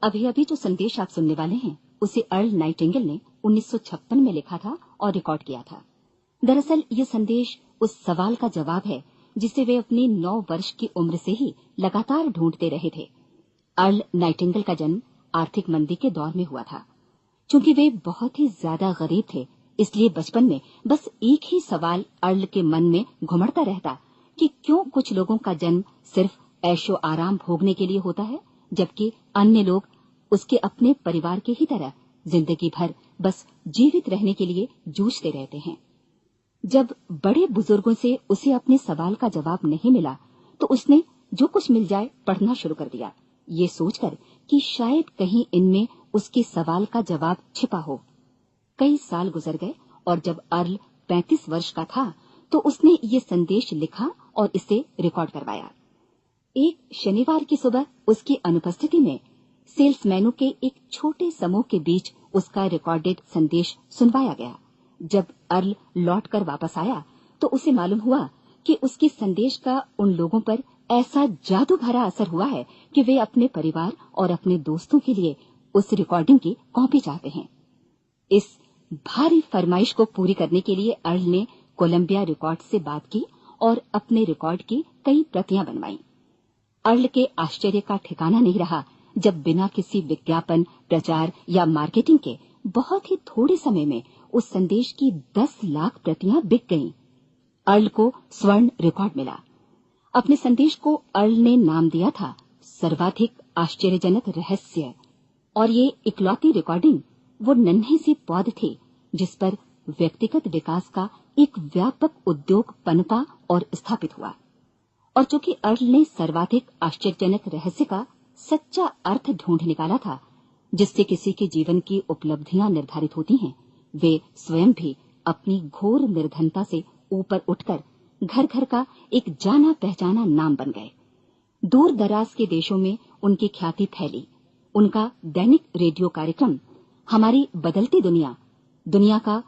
अभी अभी जो संदेश आप सुनने वाले हैं उसे अर्ल नाइटिंगेल ने 1956 में लिखा था और रिकॉर्ड किया था। दरअसल ये संदेश उस सवाल का जवाब है जिसे वे अपनी 9 वर्ष की उम्र से ही लगातार ढूंढते रहे थे। अर्ल नाइटिंगेल का जन्म आर्थिक मंदी के दौर में हुआ था। चूंकि वे बहुत ही ज्यादा गरीब थे, इसलिए बचपन में बस एक ही सवाल अर्ल के मन में घुमड़ता रहता कि क्यों कुछ लोगों का जन्म सिर्फ ऐशो आराम भोगने के लिए होता है, जबकि अन्य लोग उसके अपने परिवार के ही तरह जिंदगी भर बस जीवित रहने के लिए जूझते रहते हैं। जब बड़े बुजुर्गों से उसे अपने सवाल का जवाब नहीं मिला, तो उसने जो कुछ मिल जाए पढ़ना शुरू कर दिया, ये सोचकर कि शायद कहीं इनमें उसके सवाल का जवाब छिपा हो। कई साल गुजर गए और जब अर्ल 35 वर्ष का था, तो उसने ये संदेश लिखा और इसे रिकॉर्ड करवाया। एक शनिवार की सुबह उसकी अनुपस्थिति में सेल्समैनों के एक छोटे समूह के बीच उसका रिकॉर्डेड संदेश सुनवाया गया। जब अर्ल लौटकर वापस आया, तो उसे मालूम हुआ कि उसके संदेश का उन लोगों पर ऐसा जादू भरा असर हुआ है कि वे अपने परिवार और अपने दोस्तों के लिए उस रिकॉर्डिंग की कॉपी चाहते हैं। इस भारी फरमाइश को पूरी करने के लिए अर्ल ने कोलंबिया रिकॉर्ड से बात की और अपने रिकॉर्ड की कई प्रतियां बनवाई। अर्ल के आश्चर्य का ठिकाना नहीं रहा जब बिना किसी विज्ञापन, प्रचार या मार्केटिंग के बहुत ही थोड़े समय में उस संदेश की 10 लाख प्रतियां बिक गईं। अर्ल को स्वर्ण रिकॉर्ड मिला। अपने संदेश को अर्ल ने नाम दिया था सर्वाधिक आश्चर्यजनक रहस्य, और ये इकलौती रिकॉर्डिंग वो नन्हे सी पौध थी जिस पर व्यक्तिगत विकास का एक व्यापक उद्योग पनपा और स्थापित हुआ। और चूंकि अर्ल ने सर्वाधिक आश्चर्यजनक रहस्य का सच्चा अर्थ ढूंढ निकाला था, जिससे किसी के जीवन की उपलब्धियां निर्धारित होती हैं, वे स्वयं भी अपनी घोर निर्धनता से ऊपर उठकर घर घर का एक जाना पहचाना नाम बन गए। दूर दराज के देशों में उनकी ख्याति फैली। उनका दैनिक रेडियो कार्यक्रम हमारी बदलती दुनिया का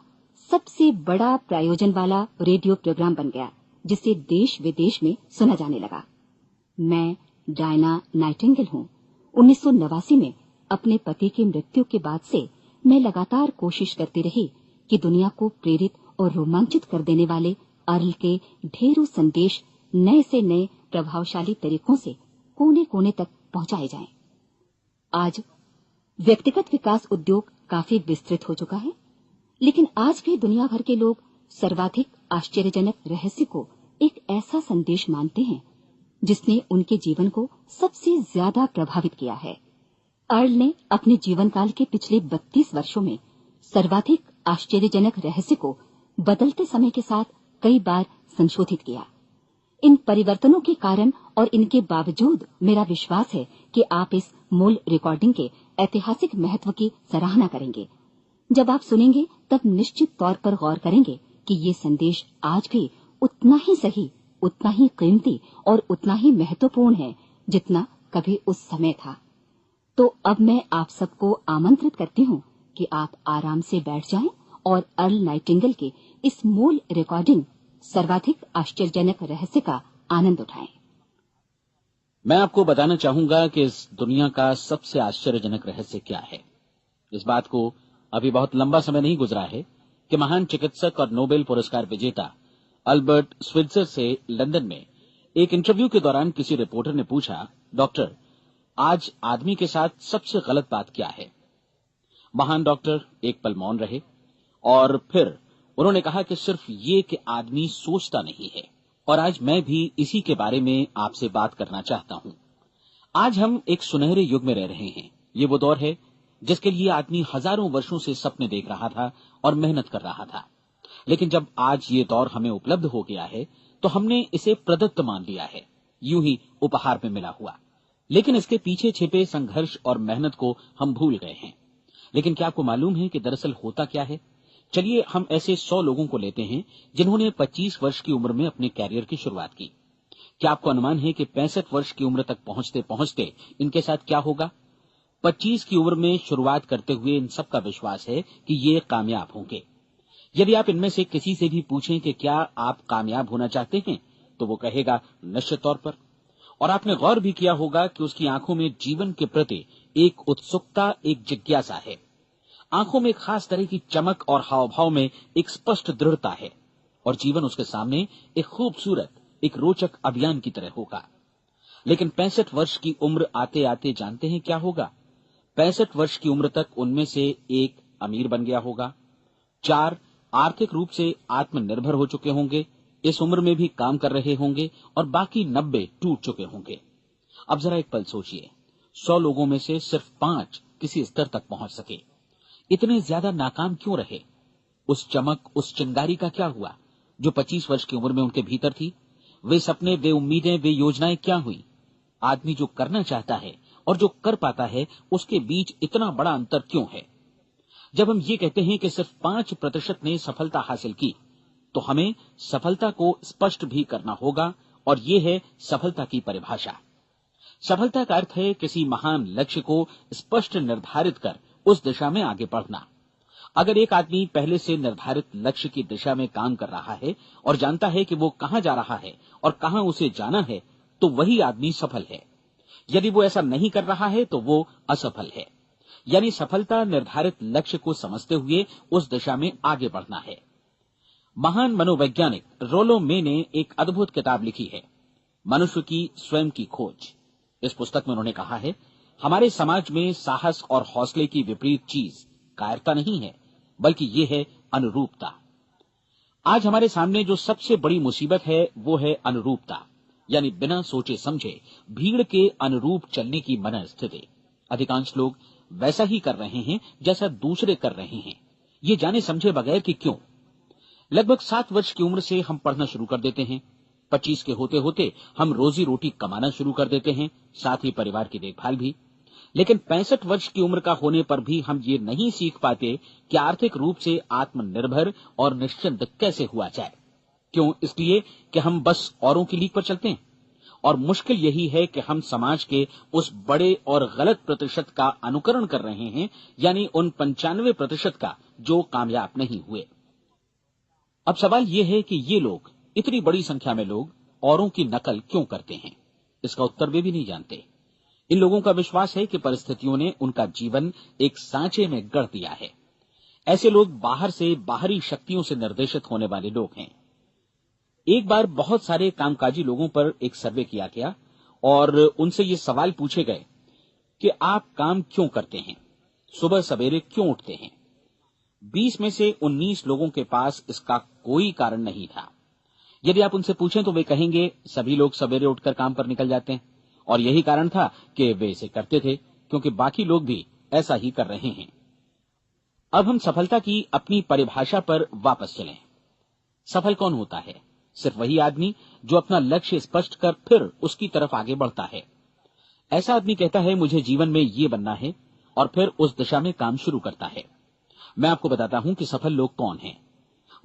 सबसे बड़ा प्रायोजन वाला रेडियो प्रोग्राम बन गया, जिसे देश विदेश में सुना जाने लगा। मैं डायना नाइटिंगेल हूँ। 1989 में अपने पति की मृत्यु के बाद से मैं लगातार कोशिश करती रही कि दुनिया को प्रेरित और रोमांचित कर देने वाले अर्ल के ढेरों संदेश नए से नए प्रभावशाली तरीकों से कोने कोने तक पहुंचाए जाएं। आज व्यक्तिगत विकास उद्योग काफी विस्तृत हो चुका है, लेकिन आज भी दुनिया भर के लोग सर्वाधिक आश्चर्यजनक रहस्य को एक ऐसा संदेश मानते हैं जिसने उनके जीवन को सबसे ज्यादा प्रभावित किया है। अर्ल ने अपने जीवन काल के पिछले 32 वर्षों में सर्वाधिक आश्चर्यजनक रहस्य को बदलते समय के साथ कई बार संशोधित किया। इन परिवर्तनों के कारण और इनके बावजूद मेरा विश्वास है कि आप इस मूल रिकॉर्डिंग के ऐतिहासिक महत्व की सराहना करेंगे। जब आप सुनेंगे तब निश्चित तौर पर गौर करेंगे कि ये संदेश आज भी उतना ही सही, उतना ही कीमती और उतना ही महत्वपूर्ण है जितना कभी उस समय था। तो अब मैं आप सबको आमंत्रित करती हूँ कि आप आराम से बैठ जाएं और अर्ल नाइटिंगेल के इस मूल रिकॉर्डिंग सर्वाधिक आश्चर्यजनक रहस्य का आनंद उठाएं। मैं आपको बताना चाहूंगा कि इस दुनिया का सबसे आश्चर्यजनक रहस्य क्या है। इस बात को अभी बहुत लंबा समय नहीं गुजरा है कि महान चिकित्सक और नोबेल पुरस्कार विजेता अल्बर्ट स्विट्जर से लंदन में एक इंटरव्यू के दौरान किसी रिपोर्टर ने पूछा, डॉक्टर, आज आदमी के साथ सबसे गलत बात क्या है? महान डॉक्टर एक पल मौन रहे और फिर उन्होंने कहा कि सिर्फ ये कि आदमी सोचता नहीं है। और आज मैं भी इसी के बारे में आपसे बात करना चाहता हूं। आज हम एक सुनहरे युग में रह रहे हैं। ये वो दौर है जिसके लिए आदमी हजारों वर्षों से सपने देख रहा था और मेहनत कर रहा था। लेकिन जब आज ये दौर हमें उपलब्ध हो गया है तो हमने इसे प्रदत्त मान लिया है, यूं ही उपहार में मिला हुआ। लेकिन इसके पीछे छिपे संघर्ष और मेहनत को हम भूल गए हैं। लेकिन क्या आपको मालूम है कि दरअसल होता क्या है? चलिए हम ऐसे 100 लोगों को लेते हैं जिन्होंने 25 वर्ष की उम्र में अपने कैरियर की शुरुआत की। क्या आपको अनुमान है कि 65 वर्ष की उम्र तक पहुंचते पहुंचते इनके साथ क्या होगा? 25 की उम्र में शुरुआत करते हुए इन सबका विश्वास है कि ये कामयाब होंगे। यदि आप इनमें से किसी से भी पूछें कि क्या आप कामयाब होना चाहते हैं, तो वो कहेगा निश्चित तौर पर। और आपने गौर भी किया होगा कि उसकी आंखों में जीवन के प्रति एक उत्सुकता, एक जिज्ञासा है। आंखों में एक खास तरह की चमक और हाव भाव में एक स्पष्ट दृढ़ता है और जीवन उसके सामने एक खूबसूरत, एक रोचक अभियान की तरह होगा। लेकिन 65 वर्ष की उम्र आते आते जानते हैं क्या होगा? 65 वर्ष की उम्र तक उनमें से एक अमीर बन गया होगा, 4 आर्थिक रूप से आत्मनिर्भर हो चुके होंगे, इस उम्र में भी काम कर रहे होंगे और बाकी 90 टूट चुके होंगे। अब जरा एक पल सोचिए, 100 लोगों में से सिर्फ 5 किसी स्तर तक पहुंच सके। इतने ज्यादा नाकाम क्यों रहे? उस चमक, उस चिंगारी का क्या हुआ जो 25 वर्ष की उम्र में उनके भीतर थी? वे सपने, वे उम्मीदें, वे योजनाएं क्या हुई? आदमी जो करना चाहता है और जो कर पाता है, उसके बीच इतना बड़ा अंतर क्यों है? जब हम ये कहते हैं कि सिर्फ 5% ने सफलता हासिल की, तो हमें सफलता को स्पष्ट भी करना होगा और ये है सफलता की परिभाषा। सफलता का अर्थ है किसी महान लक्ष्य को स्पष्ट निर्धारित कर उस दिशा में आगे बढ़ना। अगर एक आदमी पहले से निर्धारित लक्ष्य की दिशा में काम कर रहा है और जानता है कि वो कहां जा रहा है और कहां उसे जाना है, तो वही आदमी सफल है। यदि वो ऐसा नहीं कर रहा है तो वो असफल है। यानी सफलता निर्धारित लक्ष्य को समझते हुए उस दिशा में आगे बढ़ना है। महान मनोवैज्ञानिक रोलो मे ने एक अद्भुत किताब लिखी है, मनुष्य की स्वयं की खोज। इस पुस्तक में उन्होंने कहा है, हमारे समाज में साहस और हौसले की विपरीत चीज कायरता नहीं है, बल्कि ये है अनुरूपता। आज हमारे सामने जो सबसे बड़ी मुसीबत है वो है अनुरूपता, यानी बिना सोचे समझे भीड़ के अनुरूप चलने की मनस्थिति। अधिकांश लोग वैसा ही कर रहे हैं जैसा दूसरे कर रहे हैं, ये जाने समझे बगैर कि क्यों। लगभग 7 वर्ष की उम्र से हम पढ़ना शुरू कर देते हैं, 25 के होते होते हम रोजी रोटी कमाना शुरू कर देते हैं, साथ ही परिवार की देखभाल भी। लेकिन 65 वर्ष की उम्र का होने पर भी हम ये नहीं सीख पाते कि आर्थिक रूप से आत्मनिर्भर और निश्चिंत कैसे हुआ जाए। क्यों? इसलिए कि हम बस औरों की लीक पर चलते हैं। और मुश्किल यही है कि हम समाज के उस बड़े और गलत प्रतिशत का अनुकरण कर रहे हैं, यानी उन 95% का जो कामयाब नहीं हुए। अब सवाल यह है कि ये लोग, इतनी बड़ी संख्या में लोग, औरों की नकल क्यों करते हैं? इसका उत्तर वे भी नहीं जानते। इन लोगों का विश्वास है कि परिस्थितियों ने उनका जीवन एक सांचे में गढ़ दिया है। ऐसे लोग बाहर से बाहरी शक्तियों से निर्देशित होने वाले लोग हैं। एक बार बहुत सारे कामकाजी लोगों पर एक सर्वे किया गया और उनसे ये सवाल पूछे गए कि आप काम क्यों करते हैं, सुबह सवेरे क्यों उठते हैं? 20 में से 19 लोगों के पास इसका कोई कारण नहीं था। यदि आप उनसे पूछें तो वे कहेंगे सभी लोग सवेरे उठकर काम पर निकल जाते हैं और यही कारण था कि वे इसे करते थे क्योंकि बाकी लोग भी ऐसा ही कर रहे हैं। अब हम सफलता की अपनी परिभाषा पर वापस चलें। सफल कौन होता है? सिर्फ वही आदमी जो अपना लक्ष्य स्पष्ट कर फिर उसकी तरफ आगे बढ़ता है। ऐसा आदमी कहता है मुझे जीवन में ये बनना है और फिर उस दिशा में काम शुरू करता है। मैं आपको बताता हूं कि सफल लोग कौन हैं।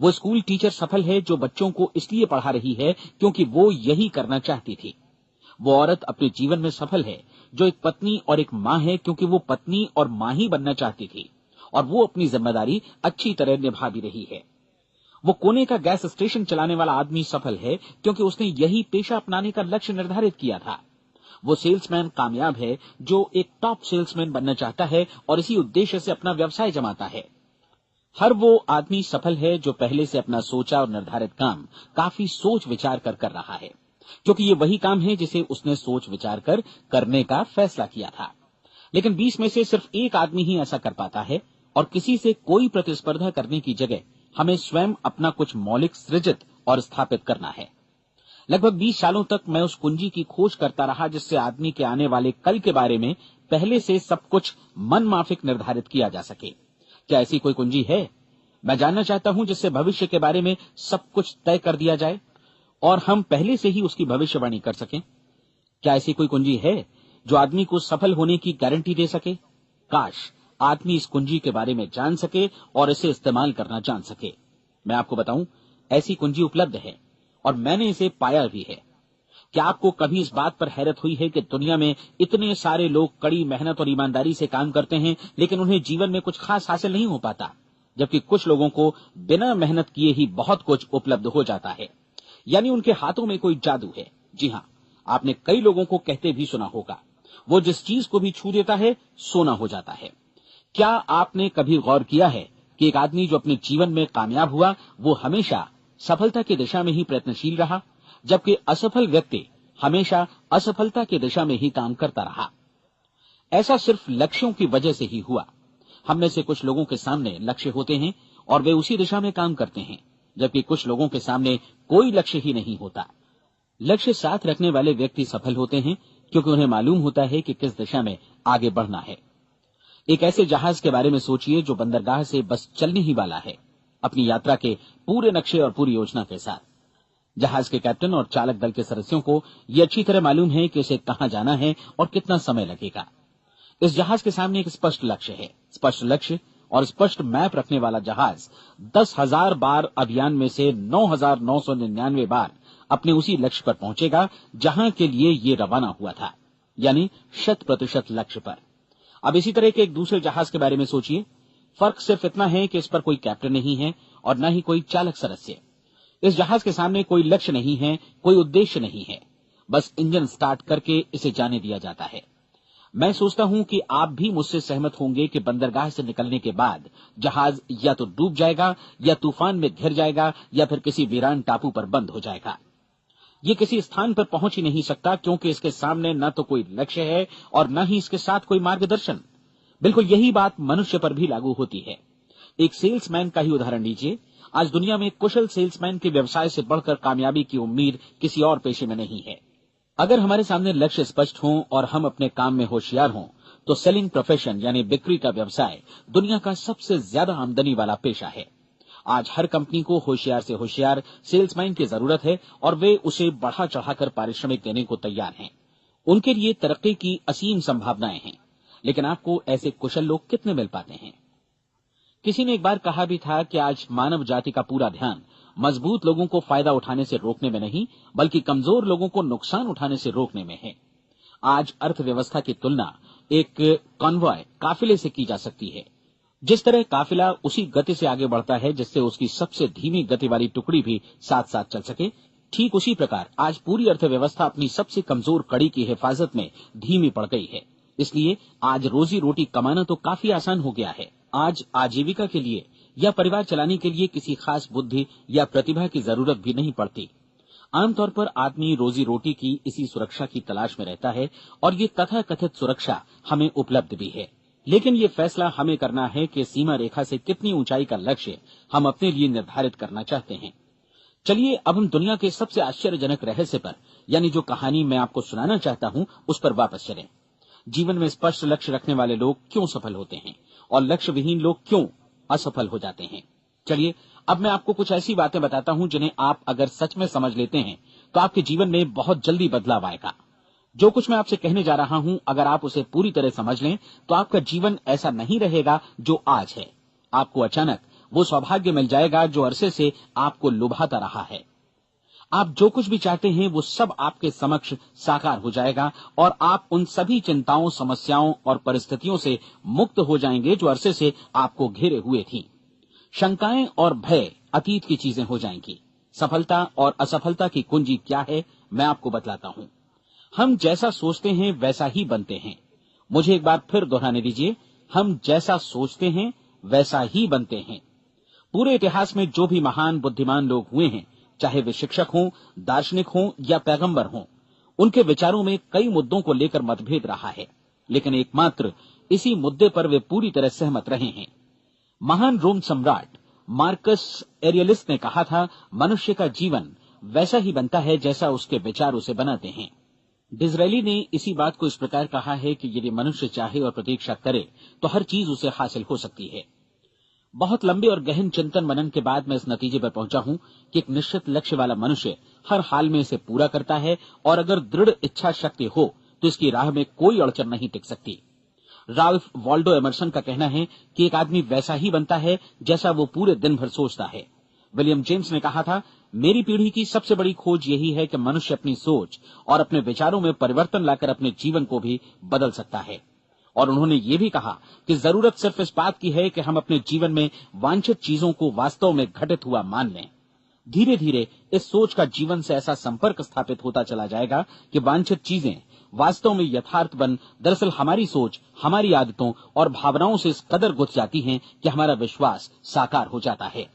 वो स्कूल टीचर सफल है जो बच्चों को इसलिए पढ़ा रही है क्योंकि वो यही करना चाहती थी। वो औरत अपने जीवन में सफल है जो एक पत्नी और एक मां है क्योंकि वो पत्नी और मां ही बनना चाहती थी और वो अपनी जिम्मेदारी अच्छी तरह निभा भी रही है। वो कोने का गैस स्टेशन चलाने वाला आदमी सफल है क्योंकि उसने यही पेशा अपनाने का लक्ष्य निर्धारित किया था। वो सेल्समैन कामयाब है जो एक टॉप सेल्समैन बनना चाहता है और इसी उद्देश्य से अपना व्यवसाय जमाता है। हर वो आदमी सफल है जो पहले से अपना सोचा और निर्धारित काम काफी सोच विचार कर रहा है, क्योंकि ये वही काम है जिसे उसने सोच विचार कर करने का फैसला किया था। लेकिन 20 में से सिर्फ एक आदमी ही ऐसा कर पाता है और किसी से कोई प्रतिस्पर्धा करने की जगह हमें स्वयं अपना कुछ मौलिक सृजित और स्थापित करना है। लगभग 20 सालों तक मैं उस कुंजी की खोज करता रहा जिससे आदमी के आने वाले कल के बारे में पहले से सब कुछ मन माफिक निर्धारित किया जा सके। क्या ऐसी कोई कुंजी है? मैं जानना चाहता हूं जिससे भविष्य के बारे में सब कुछ तय कर दिया जाए और हम पहले से ही उसकी भविष्यवाणी कर सकें। क्या ऐसी कोई कुंजी है जो आदमी को सफल होने की गारंटी दे सके? काश आदमी इस कुंजी के बारे में जान सके और इसे इस्तेमाल करना जान सके। मैं आपको बताऊं, ऐसी कुंजी उपलब्ध है और मैंने इसे पाया भी है। क्या आपको कभी इस बात पर हैरत हुई है कि दुनिया में इतने सारे लोग कड़ी मेहनत और ईमानदारी से काम करते हैं लेकिन उन्हें जीवन में कुछ खास हासिल नहीं हो पाता, जबकि कुछ लोगों को बिना मेहनत किए ही बहुत कुछ उपलब्ध हो जाता है। यानी उनके हाथों में कोई जादू है। जी हां, आपने कई लोगों को कहते भी सुना होगा, वो जिस चीज को भी छू देता है सोना हो जाता है। क्या आपने कभी गौर किया है कि एक आदमी जो अपने जीवन में कामयाब हुआ वो हमेशा सफलता की दिशा में ही प्रयत्नशील रहा, जबकि असफल व्यक्ति हमेशा असफलता की दिशा में ही काम करता रहा। ऐसा सिर्फ लक्ष्यों की वजह से ही हुआ। हम में से कुछ लोगों के सामने लक्ष्य होते हैं और वे उसी दिशा में काम करते हैं, जबकि कुछ लोगों के सामने कोई लक्ष्य ही नहीं होता। लक्ष्य साथ रखने वाले व्यक्ति सफल होते हैं क्योंकि उन्हें मालूम होता है कि किस दिशा में आगे बढ़ना है। एक ऐसे जहाज के बारे में सोचिए जो बंदरगाह से बस चलने ही वाला है, अपनी यात्रा के पूरे नक्शे और पूरी योजना के साथ। जहाज के कैप्टन और चालक दल के सदस्यों को यह अच्छी तरह मालूम है कि उसे कहां जाना है और कितना समय लगेगा। इस जहाज के सामने एक स्पष्ट लक्ष्य है। स्पष्ट लक्ष्य और स्पष्ट मैप रखने वाला जहाज 10,000 बार अभियान में से 9,999 बार अपने उसी लक्ष्य पर पहुंचेगा जहां के लिए ये रवाना हुआ था, यानी 100% लक्ष्य पर। अब इसी तरह के एक दूसरे जहाज के बारे में सोचिए। फर्क सिर्फ इतना है कि इस पर कोई कैप्टन नहीं है और न ही कोई चालक सदस्य। इस जहाज के सामने कोई लक्ष्य नहीं है, कोई उद्देश्य नहीं है, बस इंजन स्टार्ट करके इसे जाने दिया जाता है। मैं सोचता हूं कि आप भी मुझसे सहमत होंगे कि बंदरगाह से निकलने के बाद जहाज या तो डूब जाएगा या तूफान में घिर जाएगा या फिर किसी वीरान टापू पर बंद हो जाएगा। ये किसी स्थान पर पहुंच ही नहीं सकता क्योंकि इसके सामने न तो कोई लक्ष्य है और न ही इसके साथ कोई मार्गदर्शन। बिल्कुल यही बात मनुष्य पर भी लागू होती है। एक सेल्समैन का ही उदाहरण लीजिए। आज दुनिया में कुशल सेल्समैन के व्यवसाय से बढ़कर कामयाबी की उम्मीद किसी और पेशे में नहीं है। अगर हमारे सामने लक्ष्य स्पष्ट हों और हम अपने काम में होशियार हों तो सेलिंग प्रोफेशन यानी बिक्री का व्यवसाय दुनिया का सबसे ज्यादा आमदनी वाला पेशा है। आज हर कंपनी को होशियार से होशियार सेल्समैन की जरूरत है और वे उसे बढ़ा चढ़ाकर पारिश्रमिक देने को तैयार हैं। उनके लिए तरक्की की असीम संभावनाएं हैं, लेकिन आपको ऐसे कुशल लोग कितने मिल पाते हैं? किसी ने एक बार कहा भी था कि आज मानव जाति का पूरा ध्यान मजबूत लोगों को फायदा उठाने से रोकने में नहीं, बल्कि कमजोर लोगों को नुकसान उठाने से रोकने में है। आज अर्थव्यवस्था की तुलना एक कॉन्वॉय काफिले से की जा सकती है। जिस तरह काफिला उसी गति से आगे बढ़ता है जिससे उसकी सबसे धीमी गति वाली टुकड़ी भी साथ साथ चल सके, ठीक उसी प्रकार आज पूरी अर्थव्यवस्था अपनी सबसे कमजोर कड़ी की हिफाजत में धीमी पड़ गई है। इसलिए आज रोजी रोटी कमाना तो काफी आसान हो गया है। आज आजीविका के लिए या परिवार चलाने के लिए किसी खास बुद्धि या प्रतिभा की जरूरत भी नहीं पड़ती। आमतौर पर आदमी रोजी रोटी की इसी सुरक्षा की तलाश में रहता है और ये तथाकथित सुरक्षा हमें उपलब्ध भी है। लेकिन ये फैसला हमें करना है कि सीमा रेखा से कितनी ऊंचाई का लक्ष्य हम अपने लिए निर्धारित करना चाहते हैं। चलिए अब हम दुनिया के सबसे आश्चर्यजनक रहस्य पर, यानी जो कहानी मैं आपको सुनाना चाहता हूं, उस पर वापस चलें। जीवन में स्पष्ट लक्ष्य रखने वाले लोग क्यों सफल होते हैं और लक्ष्य विहीन लोग क्यों असफल हो जाते हैं। चलिए अब मैं आपको कुछ ऐसी बातें बताता हूं जिन्हें आप अगर सच में समझ लेते हैं तो आपके जीवन में बहुत जल्दी बदलाव आएगा। जो कुछ मैं आपसे कहने जा रहा हूं, अगर आप उसे पूरी तरह समझ लें तो आपका जीवन ऐसा नहीं रहेगा जो आज है। आपको अचानक वो सौभाग्य मिल जाएगा जो अरसे से आपको लुभाता रहा है। आप जो कुछ भी चाहते हैं वो सब आपके समक्ष साकार हो जाएगा और आप उन सभी चिंताओं, समस्याओं और परिस्थितियों से मुक्त हो जाएंगे जो अरसे से आपको घेरे हुए थी। शंकाएं और भय अतीत की चीजें हो जाएंगी। सफलता और असफलता की कुंजी क्या है, मैं आपको बतलाता हूं। हम जैसा सोचते हैं वैसा ही बनते हैं। मुझे एक बार फिर दोहराने दीजिए, हम जैसा सोचते हैं वैसा ही बनते हैं। पूरे इतिहास में जो भी महान बुद्धिमान लोग हुए हैं, चाहे वे शिक्षक हों, दार्शनिक हों या पैगंबर हों, उनके विचारों में कई मुद्दों को लेकर मतभेद रहा है, लेकिन एकमात्र इसी मुद्दे पर वे पूरी तरह सहमत रहे हैं। महान रोम सम्राट मार्कस एरियलिस ने कहा था, मनुष्य का जीवन वैसा ही बनता है जैसा उसके विचार उसे बनाते हैं। डिज़रायली ने इसी बात को इस प्रकार कहा है कि यदि मनुष्य चाहे और प्रतीक्षा करे तो हर चीज उसे हासिल हो सकती है। बहुत लंबे और गहन चिंतन मनन के बाद मैं इस नतीजे पर पहुंचा हूं कि एक निश्चित लक्ष्य वाला मनुष्य हर हाल में इसे पूरा करता है और अगर दृढ़ इच्छा शक्ति हो तो इसकी राह में कोई अड़चन नहीं टिक सकती। राल्फ वॉल्डो एमर्सन का कहना है कि एक आदमी वैसा ही बनता है जैसा वो पूरे दिन भर सोचता है। विलियम जेम्स ने कहा था, मेरी पीढ़ी की सबसे बड़ी खोज यही है कि मनुष्य अपनी सोच और अपने विचारों में परिवर्तन लाकर अपने जीवन को भी बदल सकता है। और उन्होंने ये भी कहा कि जरूरत सिर्फ इस बात की है कि हम अपने जीवन में वांछित चीजों को वास्तव में घटित हुआ मान लें। धीरे धीरे इस सोच का जीवन से ऐसा संपर्क स्थापित होता चला जाएगा कि वांछित चीजें वास्तव में यथार्थपन दरअसल हमारी सोच, हमारी आदतों और भावनाओं से इस कदर गुथ जाती हैं कि हमारा विश्वास साकार हो जाता है।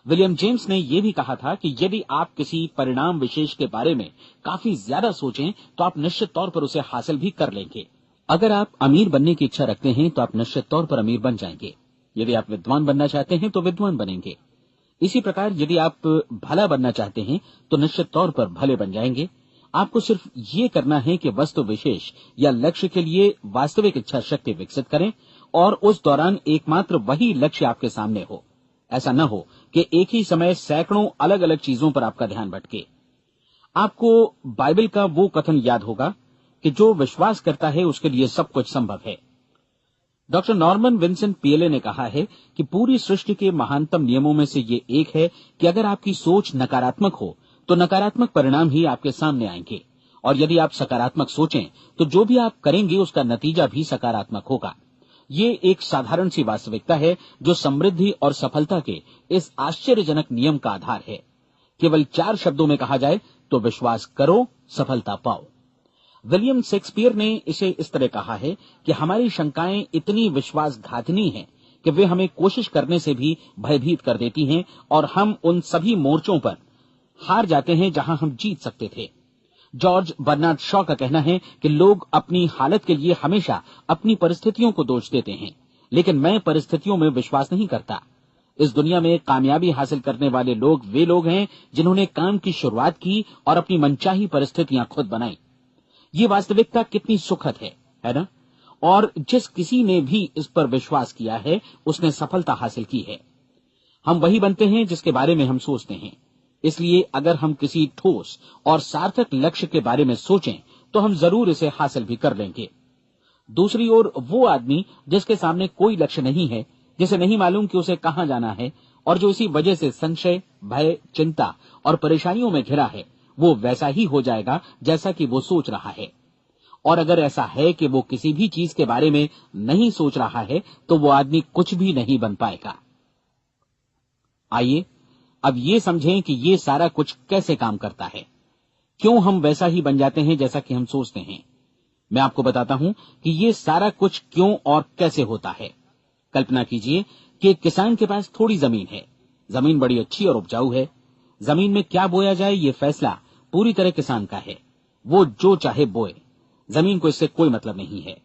विलियम जेम्स ने यह भी कहा था कि यदि आप किसी परिणाम विशेष के बारे में काफी ज्यादा सोचें तो आप निश्चित तौर पर उसे हासिल भी कर लेंगे। अगर आप अमीर बनने की इच्छा रखते हैं तो आप निश्चित तौर पर अमीर बन जाएंगे। यदि आप विद्वान बनना चाहते हैं तो विद्वान बनेंगे। इसी प्रकार यदि आप भला बनना चाहते हैं तो निश्चित तौर पर भले बन जाएंगे। आपको सिर्फ ये करना है कि वस्तु विशेष या लक्ष्य के लिए वास्तविक इच्छा शक्ति विकसित करें और उस दौरान एकमात्र वही लक्ष्य आपके सामने हो। ऐसा न हो कि एक ही समय सैकड़ों अलग अलग चीजों पर आपका ध्यान भटके। आपको बाइबल का वो कथन याद होगा कि जो विश्वास करता है उसके लिए सब कुछ संभव है। डॉक्टर नॉर्मन विंसेंट पीएले ने कहा है कि पूरी सृष्टि के महानतम नियमों में से ये एक है कि अगर आपकी सोच नकारात्मक हो तो नकारात्मक परिणाम ही आपके सामने आएंगे, और यदि आप सकारात्मक सोचें तो जो भी आप करेंगे उसका नतीजा भी सकारात्मक होगा। ये एक साधारण सी वास्तविकता है जो समृद्धि और सफलता के इस आश्चर्यजनक नियम का आधार है। केवल 4 शब्दों में कहा जाए तो विश्वास करो, सफलता पाओ। विलियम शेक्सपियर ने इसे इस तरह कहा है कि हमारी शंकाएं इतनी विश्वासघातिनी हैं कि वे हमें कोशिश करने से भी भयभीत कर देती हैं और हम उन सभी मोर्चों पर हार जाते हैं जहां हम जीत सकते थे। जॉर्ज बर्नार्ड शॉ का कहना है कि लोग अपनी हालत के लिए हमेशा अपनी परिस्थितियों को दोष देते हैं, लेकिन मैं परिस्थितियों में विश्वास नहीं करता। इस दुनिया में कामयाबी हासिल करने वाले लोग वे लोग हैं जिन्होंने काम की शुरुआत की और अपनी मनचाही परिस्थितियां खुद बनाई। ये वास्तविकता कितनी सुखद है ना? और जिस किसी ने भी इस पर विश्वास किया है उसने सफलता हासिल की है। हम वही बनते हैं जिसके बारे में हम सोचते हैं। इसलिए अगर हम किसी ठोस और सार्थक लक्ष्य के बारे में सोचें तो हम जरूर इसे हासिल भी कर लेंगे। दूसरी ओर वो आदमी जिसके सामने कोई लक्ष्य नहीं है, जिसे नहीं मालूम कि उसे कहां जाना है और जो इसी वजह से संशय, भय, चिंता और परेशानियों में घिरा है, वो वैसा ही हो जाएगा जैसा कि वो सोच रहा है। और अगर ऐसा है कि वो किसी भी चीज के बारे में नहीं सोच रहा है तो वो आदमी कुछ भी नहीं बन पाएगा। आइए अब ये समझें कि ये सारा कुछ कैसे काम करता है, क्यों हम वैसा ही बन जाते हैं जैसा कि हम सोचते हैं। मैं आपको बताता हूं कि ये सारा कुछ क्यों और कैसे होता है। कल्पना कीजिए कि एक किसान के पास थोड़ी जमीन है। जमीन बड़ी अच्छी और उपजाऊ है। जमीन में क्या बोया जाए ये फैसला पूरी तरह किसान का है। वो जो चाहे बोए, जमीन को इससे कोई मतलब नहीं है।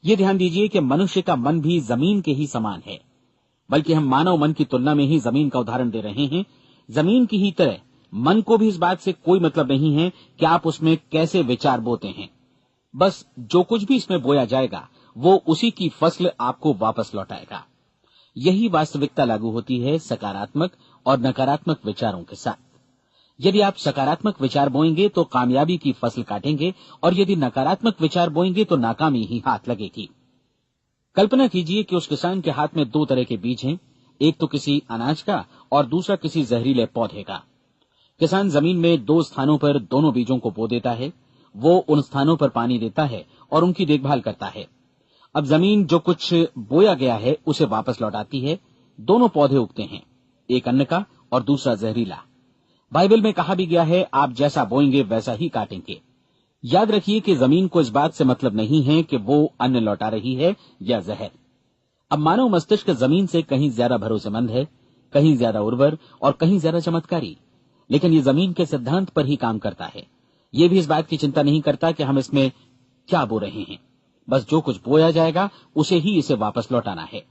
ये ध्यान दीजिए कि मनुष्य का मन भी जमीन के ही समान है, बल्कि हम मानव मन की तुलना में ही जमीन का उदाहरण दे रहे हैं। जमीन की ही तरह मन को भी इस बात से कोई मतलब नहीं है कि आप उसमें कैसे विचार बोते हैं। बस जो कुछ भी इसमें बोया जाएगा वो उसी की फसल आपको वापस लौटाएगा। यही वास्तविकता लागू होती है सकारात्मक और नकारात्मक विचारों के साथ। यदि आप सकारात्मक विचार बोएंगे तो कामयाबी की फसल काटेंगे, और यदि नकारात्मक विचार बोएंगे तो नाकामी ही हाथ लगेगी। कल्पना कीजिए कि उस किसान के हाथ में 2 तरह के बीज हैं, एक तो किसी अनाज का और दूसरा किसी जहरीले पौधे का। किसान जमीन में 2 स्थानों पर दोनों बीजों को बो देता है। वो उन स्थानों पर पानी देता है और उनकी देखभाल करता है। अब जमीन जो कुछ बोया गया है उसे वापस लौटाती है। दोनों पौधे उगते हैं, एक अन्न का और दूसरा जहरीला। बाइबल में कहा भी गया है, आप जैसा बोएंगे वैसा ही काटेंगे। याद रखिए कि जमीन को इस बात से मतलब नहीं है कि वो अन्न लौटा रही है या जहर। अब मानव मस्तिष्क जमीन से कहीं ज्यादा भरोसेमंद है, कहीं ज्यादा उर्वर और कहीं ज्यादा चमत्कारी, लेकिन ये जमीन के सिद्धांत पर ही काम करता है। ये भी इस बात की चिंता नहीं करता कि हम इसमें क्या बो रहे हैं। बस जो कुछ बोया जाएगा उसे ही इसे वापस लौटाना है,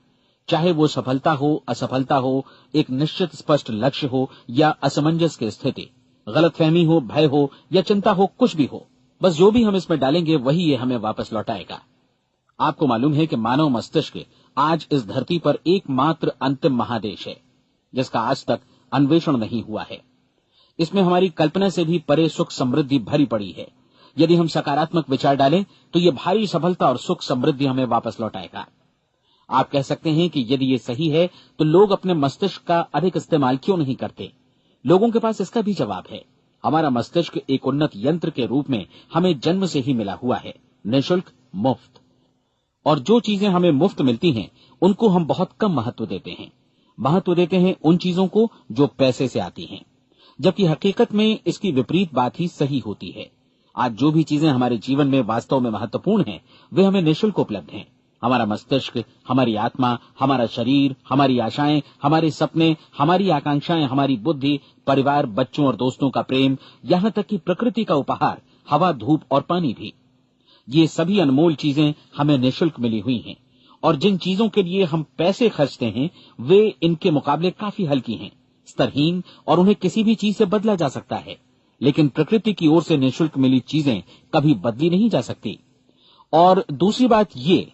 चाहे वो सफलता हो, असफलता हो, एक निश्चित स्पष्ट लक्ष्य हो या असमंजस की स्थिति, गलतफहमी हो, भय हो या चिंता हो, कुछ भी हो। बस जो भी हम इसमें डालेंगे वही ये हमें वापस लौटाएगा। आपको मालूम है कि मानव मस्तिष्क आज इस धरती पर एकमात्र अंतिम महादेश है जिसका आज तक अन्वेषण नहीं हुआ है। इसमें हमारी कल्पना से भी परे सुख समृद्धि भरी पड़ी है। यदि हम सकारात्मक विचार डालें तो ये भारी सफलता और सुख समृद्धि हमें वापस लौटाएगा। आप कह सकते हैं कि यदि ये सही है तो लोग अपने मस्तिष्क का अधिक इस्तेमाल क्यों नहीं करते? लोगों के पास इसका भी जवाब है। हमारा मस्तिष्क एक उन्नत यंत्र के रूप में हमें जन्म से ही मिला हुआ है, निःशुल्क, मुफ्त। और जो चीजें हमें मुफ्त मिलती हैं उनको हम बहुत कम महत्व देते हैं। महत्व देते हैं उन चीजों को जो पैसे से आती हैं, जबकि हकीकत में इसकी विपरीत बात ही सही होती है। आज जो भी चीजें हमारे जीवन में वास्तव में महत्वपूर्ण हैं, वे हमें निःशुल्क उपलब्ध हैं। हमारा मस्तिष्क, हमारी आत्मा, हमारा शरीर, हमारी आशाएं, हमारे सपने, हमारी आकांक्षाएं, हमारी बुद्धि, परिवार, बच्चों और दोस्तों का प्रेम, यहाँ तक कि प्रकृति का उपहार, हवा, धूप और पानी भी। ये सभी अनमोल चीजें हमें निःशुल्क मिली हुई हैं, और जिन चीजों के लिए हम पैसे खर्चते हैं वे इनके मुकाबले काफी हल्की हैं, स्तरहीन, और उन्हें किसी भी चीज से बदला जा सकता है। लेकिन प्रकृति की ओर से निःशुल्क मिली चीजें कभी बदली नहीं जा सकती। और दूसरी बात ये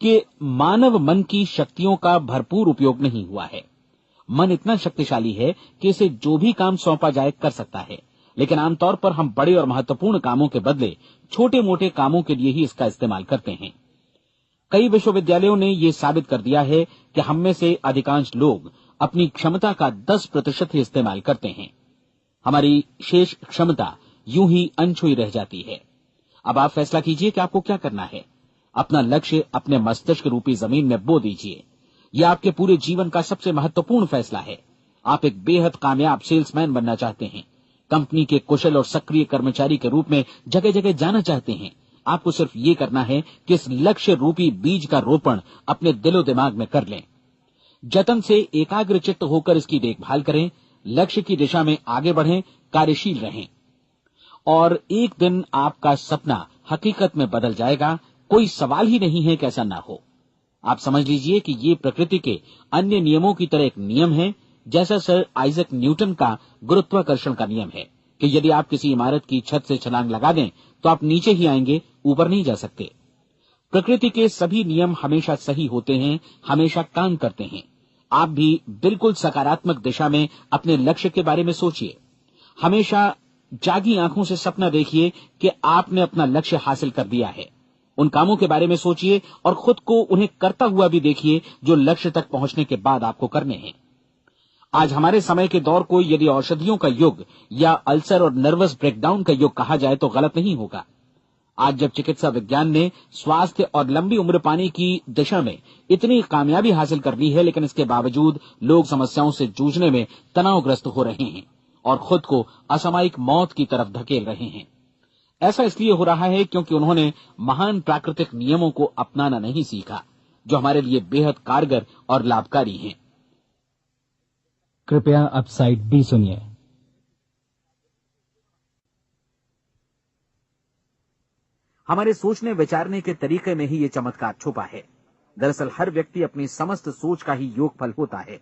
कि मानव मन की शक्तियों का भरपूर उपयोग नहीं हुआ है। मन इतना शक्तिशाली है कि इसे जो भी काम सौंपा जाए कर सकता है, लेकिन आमतौर पर हम बड़े और महत्वपूर्ण कामों के बदले छोटे मोटे कामों के लिए ही इसका इस्तेमाल करते हैं। कई विश्वविद्यालयों ने यह साबित कर दिया है कि हम में से अधिकांश लोग अपनी क्षमता का 10% ही इस्तेमाल करते हैं। हमारी शेष क्षमता यूं ही अनछुई रह जाती है। अब आप फैसला कीजिए कि आपको क्या करना है। अपना लक्ष्य अपने मस्तिष्क रूपी जमीन में बो दीजिए। यह आपके पूरे जीवन का सबसे महत्वपूर्ण फैसला है। आप एक बेहद कामयाब सेल्समैन बनना चाहते हैं, कंपनी के कुशल और सक्रिय कर्मचारी के रूप में जगह जगह जाना चाहते हैं। आपको सिर्फ ये करना है कि इस लक्ष्य रूपी बीज का रोपण अपने दिलो दिमाग में कर लें। जतन से एकाग्रचित्त होकर इसकी देखभाल करें, लक्ष्य की दिशा में आगे बढ़ें, कार्यशील रहें, और एक दिन आपका सपना हकीकत में बदल जाएगा। कोई सवाल ही नहीं है कि ऐसा ना हो। आप समझ लीजिए कि ये प्रकृति के अन्य नियमों की तरह एक नियम है, जैसा सर आइजक न्यूटन का गुरुत्वाकर्षण का नियम है कि यदि आप किसी इमारत की छत से छलांग लगा दें तो आप नीचे ही आएंगे, ऊपर नहीं जा सकते। प्रकृति के सभी नियम हमेशा सही होते हैं, हमेशा काम करते हैं। आप भी बिल्कुल सकारात्मक दिशा में अपने लक्ष्य के बारे में सोचिए। हमेशा जागी आंखों से सपना देखिए कि आपने अपना लक्ष्य हासिल कर दिया है। उन कामों के बारे में सोचिए और खुद को उन्हें करता हुआ भी देखिए जो लक्ष्य तक पहुंचने के बाद आपको करने हैं। आज हमारे समय के दौर को यदि औषधियों का युग या अल्सर और नर्वस ब्रेकडाउन का युग कहा जाए तो गलत नहीं होगा। आज जब चिकित्सा विज्ञान ने स्वास्थ्य और लंबी उम्र पाने की दिशा में इतनी कामयाबी हासिल कर ली है, लेकिन इसके बावजूद लोग समस्याओं से जूझने में तनावग्रस्त हो रहे हैं और खुद को असामयिक मौत की तरफ धकेल रहे हैं। ऐसा इसलिए हो रहा है क्योंकि उन्होंने महान प्राकृतिक नियमों को अपनाना नहीं सीखा, जो हमारे लिए बेहद कारगर और लाभकारी हैं। कृपया अब साइड बी सुनिए। हमारे सोचने विचारने के तरीके में ही ये चमत्कार छुपा है। दरअसल हर व्यक्ति अपनी समस्त सोच का ही योगफल होता है।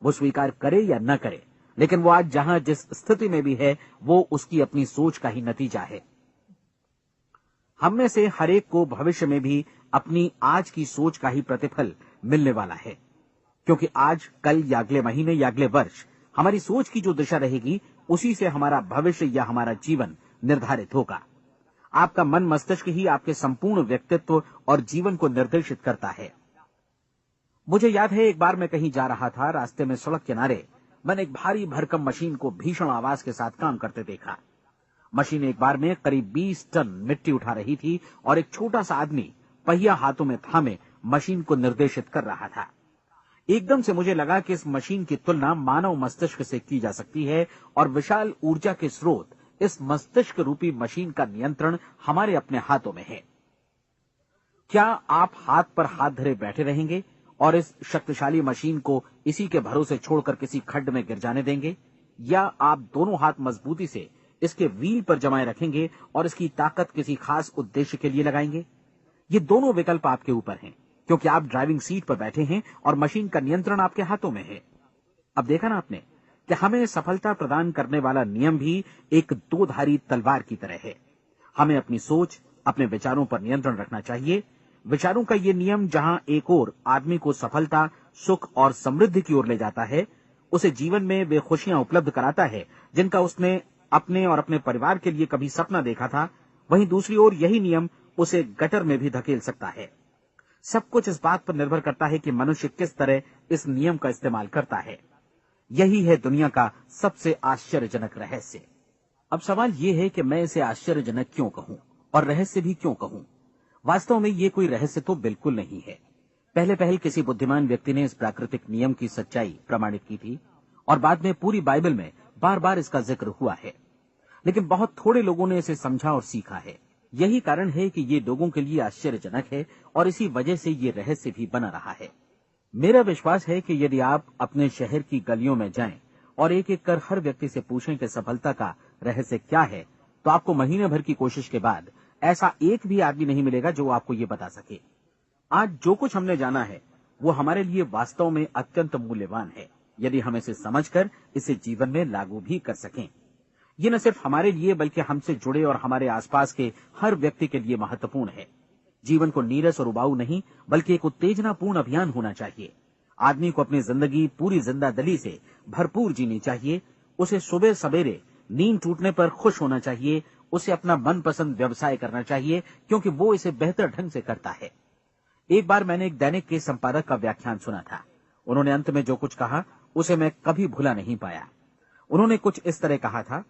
वो स्वीकार करे या न करे, लेकिन वो आज जहां जिस स्थिति में भी है वो उसकी अपनी सोच का ही नतीजा है। हम में से हर एक को भविष्य में भी अपनी आज की सोच का ही प्रतिफल मिलने वाला है, क्योंकि आज, कल या अगले महीने या अगले वर्ष हमारी सोच की जो दिशा रहेगी उसी से हमारा भविष्य या हमारा जीवन निर्धारित होगा। आपका मन मस्तिष्क ही आपके संपूर्ण व्यक्तित्व और जीवन को निर्देशित करता है। मुझे याद है एक बार मैं कहीं जा रहा था, रास्ते में सड़क किनारे मैंने एक भारी भरकम मशीन को भीषण आवाज के साथ काम करते देखा। मशीन एक बार में करीब 20 टन मिट्टी उठा रही थी और एक छोटा सा आदमी पहिया हाथों में थामे मशीन को निर्देशित कर रहा था। एकदम से मुझे लगा कि इस मशीन की तुलना मानव मस्तिष्क से की जा सकती है और विशाल ऊर्जा के स्रोत इस मस्तिष्क रूपी मशीन का नियंत्रण हमारे अपने हाथों में है। क्या आप हाथ पर हाथ धरे बैठे रहेंगे और इस शक्तिशाली मशीन को इसी के भरोसे छोड़कर किसी खड्ड में गिर जाने देंगे, या आप दोनों हाथ मजबूती से इसके व्हील पर जमाए रखेंगे और इसकी ताकत किसी खास उद्देश्य के लिए लगाएंगे? ये दोनों विकल्प आपके ऊपर हैं, क्योंकि आप ड्राइविंग सीट पर बैठे हैं और मशीन का नियंत्रण आपके हाथों में है। अब देखा ना आपने कि हमें सफलता प्रदान करने वाला नियम भी एक दो-धारी तलवार की तरह है। हमें अपनी सोच, अपने विचारों पर नियंत्रण रखना चाहिए। विचारों का ये नियम जहां एक ओर आदमी को सफलता, सुख और समृद्धि की ओर ले जाता है, उसे जीवन में वे खुशियां उपलब्ध कराता है जिनका उसने अपने और अपने परिवार के लिए कभी सपना देखा था, वहीं दूसरी ओर यही नियम उसे गटर में भी धकेल सकता है। सब कुछ इस बात पर निर्भर करता है कि मनुष्य किस तरह इस नियम का इस्तेमाल करता है। यही है दुनिया का सबसे आश्चर्यजनक रहस्य। अब सवाल यह है कि मैं इसे आश्चर्यजनक क्यों कहूं और रहस्य भी क्यों कहूं? वास्तव में ये कोई रहस्य तो बिल्कुल नहीं है। पहले किसी बुद्धिमान व्यक्ति ने इस प्राकृतिक नियम की सच्चाई प्रमाणित की थी और बाद में पूरी बाइबल में बार बार इसका जिक्र हुआ है। लेकिन बहुत थोड़े लोगों ने इसे समझा और सीखा है। यही कारण है कि ये लोगों के लिए आश्चर्यजनक है और इसी वजह से ये रहस्य भी बना रहा है। मेरा विश्वास है कि यदि आप अपने शहर की गलियों में जाएं और एक एक कर हर व्यक्ति से पूछें कि सफलता का रहस्य क्या है, तो आपको महीने भर की कोशिश के बाद ऐसा एक भी आदमी नहीं मिलेगा जो आपको ये बता सके। आज जो कुछ हमने जाना है वो हमारे लिए वास्तव में अत्यंत मूल्यवान है, यदि हम इसे समझकर इसे जीवन में लागू भी कर सकें। ये न सिर्फ हमारे लिए बल्कि हमसे जुड़े और हमारे आसपास के हर व्यक्ति के लिए महत्वपूर्ण है। जीवन को नीरस और उबाऊ नहीं बल्कि एक उत्तेजनापूर्ण अभियान होना चाहिए। आदमी को अपनी जिंदगी पूरी जिंदादिली से भरपूर जीनी चाहिए। उसे सुबह सवेरे नींद टूटने पर खुश होना चाहिए। उसे अपना मनपसंद व्यवसाय करना चाहिए क्योंकि वो इसे बेहतर ढंग से करता है। एक बार मैंने एक दैनिक के संपादक का व्याख्यान सुना था। उन्होंने अंत में जो कुछ कहा उसे मैं कभी भुला नहीं पाया। उन्होंने कुछ इस तरह कहा था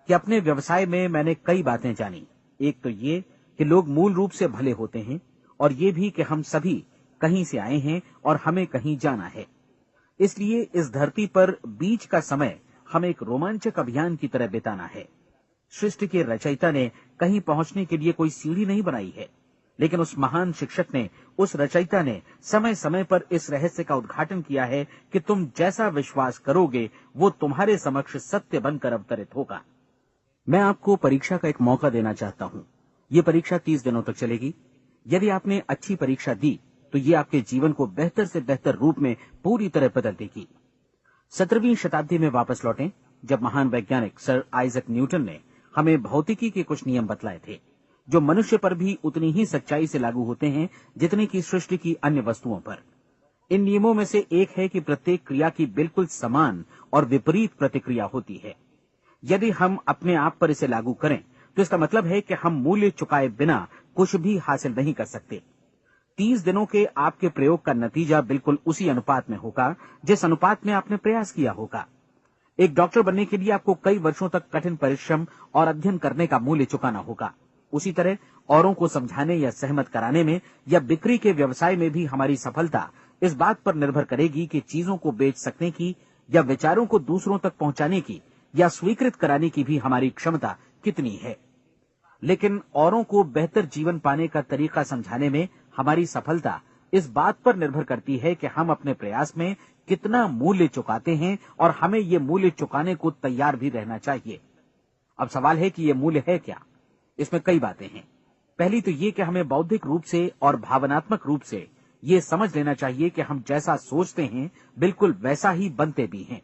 कि अपने व्यवसाय में मैंने कई बातें जानी। एक तो ये कि लोग मूल रूप से भले होते हैं और ये भी कि हम सभी कहीं से आए हैं और हमें कहीं जाना है। इसलिए इस धरती पर बीच का समय हमें एक रोमांचक अभियान की तरह बिताना है। सृष्टि के रचयिता ने कहीं पहुंचने के लिए कोई सीढ़ी नहीं बनाई है, लेकिन उस महान शिक्षक ने, उस रचयिता ने समय समय पर इस रहस्य का उद्घाटन किया है कि तुम जैसा विश्वास करोगे वो तुम्हारे समक्ष सत्य बनकर अवतरित होगा। मैं आपको परीक्षा का एक मौका देना चाहता हूं। ये परीक्षा 30 दिनों तक चलेगी। यदि आपने अच्छी परीक्षा दी तो ये आपके जीवन को बेहतर से बेहतर रूप में पूरी तरह बदल देगी। 17वीं शताब्दी में वापस लौटें, जब महान वैज्ञानिक सर आइजक न्यूटन ने हमें भौतिकी के कुछ नियम बतलाए थे, जो मनुष्य पर भी उतनी ही सच्चाई से लागू होते हैं जितनी की सृष्टि की अन्य वस्तुओं पर। इन नियमों में से एक है कि प्रत्येक क्रिया की बिल्कुल समान और विपरीत प्रतिक्रिया होती है। यदि हम अपने आप पर इसे लागू करें तो इसका मतलब है कि हम मूल्य चुकाए बिना कुछ भी हासिल नहीं कर सकते। 30 दिनों के आपके प्रयोग का नतीजा बिल्कुल उसी अनुपात में होगा जिस अनुपात में आपने प्रयास किया होगा। एक डॉक्टर बनने के लिए आपको कई वर्षों तक कठिन परिश्रम और अध्ययन करने का मूल्य चुकाना होगा। उसी तरह औरों को समझाने या सहमत कराने में या बिक्री के व्यवसाय में भी हमारी सफलता इस बात पर निर्भर करेगी कि चीजों को बेच सकने की या विचारों को दूसरों तक पहुंचाने की या स्वीकृत कराने की भी हमारी क्षमता कितनी है। लेकिन औरों को बेहतर जीवन पाने का तरीका समझाने में हमारी सफलता इस बात पर निर्भर करती है कि हम अपने प्रयास में कितना मूल्य चुकाते हैं और हमें ये मूल्य चुकाने को तैयार भी रहना चाहिए। अब सवाल है कि ये मूल्य है क्या? इसमें कई बातें हैं। पहली तो ये कि हमें बौद्धिक रूप से और भावनात्मक रूप से ये समझ लेना चाहिए कि हम जैसा सोचते हैं बिल्कुल वैसा ही बनते भी हैं।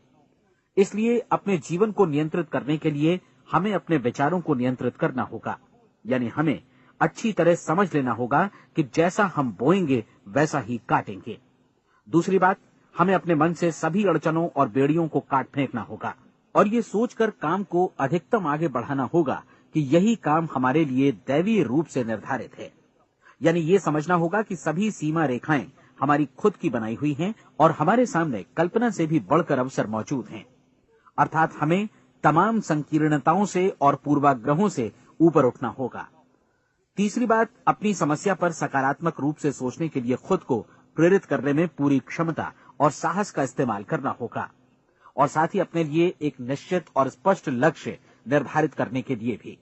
इसलिए अपने जीवन को नियंत्रित करने के लिए हमें अपने विचारों को नियंत्रित करना होगा। यानी हमें अच्छी तरह समझ लेना होगा कि जैसा हम बोएंगे वैसा ही काटेंगे। दूसरी बात, हमें अपने मन से सभी अड़चनों और बेड़ियों को काट फेंकना होगा और ये सोचकर काम को अधिकतम आगे बढ़ाना होगा कि यही काम हमारे लिए दैवीय रूप से निर्धारित है। यानी ये समझना होगा कि सभी सीमा रेखाएं हमारी खुद की बनाई हुई हैं और हमारे सामने कल्पना से भी बढ़कर अवसर मौजूद हैं। अर्थात हमें तमाम संकीर्णताओं से और पूर्वाग्रहों से ऊपर उठना होगा। तीसरी बात, अपनी समस्या पर सकारात्मक रूप से सोचने के लिए खुद को प्रेरित करने में पूरी क्षमता और साहस का इस्तेमाल करना होगा और साथ ही अपने लिए एक निश्चित और स्पष्ट लक्ष्य निर्धारित करने के लिए भी।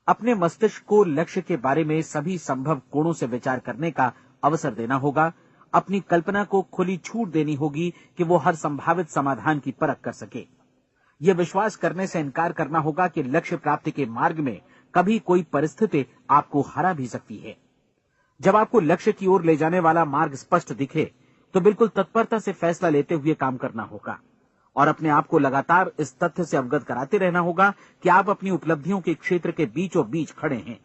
अपने मस्तिष्क को लक्ष्य के बारे में सभी संभव कोणों से विचार करने का अवसर देना होगा। अपनी कल्पना को खुली छूट देनी होगी कि वो हर संभावित समाधान की परख कर सके। ये विश्वास करने से इनकार करना होगा कि लक्ष्य प्राप्ति के मार्ग में कभी कोई परिस्थिति आपको हरा भी सकती है। जब आपको लक्ष्य की ओर ले जाने वाला मार्ग स्पष्ट दिखे तो बिल्कुल तत्परता से फैसला लेते हुए काम करना होगा और अपने आप को लगातार इस तथ्य से अवगत कराते रहना होगा कि आप अपनी उपलब्धियों के क्षेत्र के बीचों बीच खड़े हैं।